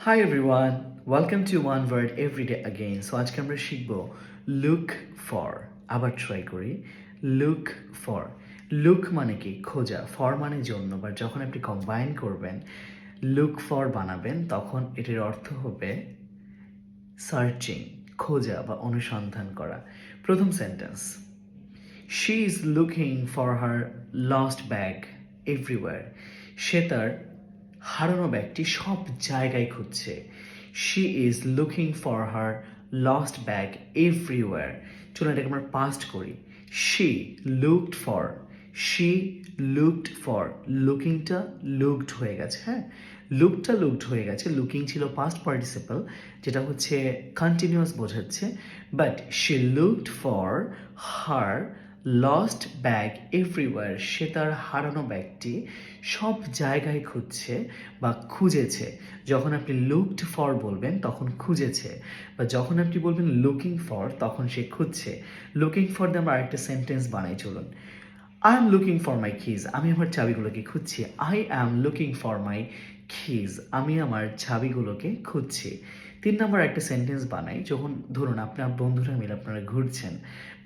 Hi everyone, welcome to One Word Everyday again. So আজকে আমরা শিখব look for। আবার ট্রাই করি look for। look মানে কি খোঁজা, for মানে জন্য, বা যখন আপনি কম্বাইন করবেন look for বানাবেন তখন এটির অর্থ হবে সার্চিং, খোঁজা বা অনুসন্ধান করা। প্রথম sentence, she is looking for her lost bag everywhere। সে তার হারানো ব্যাগটি সব জায়গায় খুঁজছে। she is looking for her lost bag everywhere। চলুন এটাকে আমরা পাস্ট করি। she looked for, she looked for, লুকিংটা লুকড হয়ে গেছে। হ্যাঁ, লুকটা লুকড হয়ে গেছে, লুকিং ছিল পাস্ট পার্টিসিপল, যেটা হচ্ছে কন্টিনিউয়াস বোঝাচ্ছে। But she looked for her lost bag everywhere. সে তার হারানো ব্যাগটি সব জায়গায় খুঁজছে বা খুঁজেছে। যখন আপনি লুকড ফর বলবেন তখন খুঁজেছে, বা যখন আপনি বলবেন লুকিং ফর তখন সে খুঁজছে। লুকিং ফর দিয়ে আমরা আরেকটা সেন্টেন্স বানাই, চলুন। I am looking for my keys. আমি আমার চাবিগুলোকে খুঁজছি। I am looking for my keys. আমি আমার চাবিগুলোকে খুঁজছি। 3 নম্বর একটা সেন্টেন্স বানাই, যখন ধরুন আপনার বন্ধুরা মিলে আপনারা ঘুরছেন,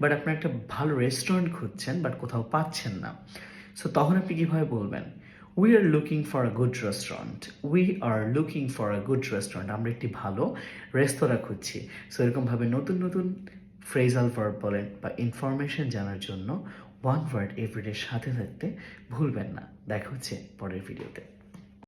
বাট আপনার একটা ভালো রেস্টুরেন্ট খুঁজছেন বাট কোথাও পাচ্ছেন না। সো তখন আপনি কীভাবে বলবেন? We are looking for a good restaurant. We are looking for a good restaurant. আমরা একটি ভালো রেস্তোরাঁ খুঁজছি। সো এরকমভাবে নতুন নতুন ফ্রেজাল ভার্ব বলেন বা ইনফরমেশন জানার জন্য ওয়ান ওয়ার্ড এভরিডে সাথে থাকতে ভুলবেন না। দেখা হচ্ছে পরের ভিডিওতে।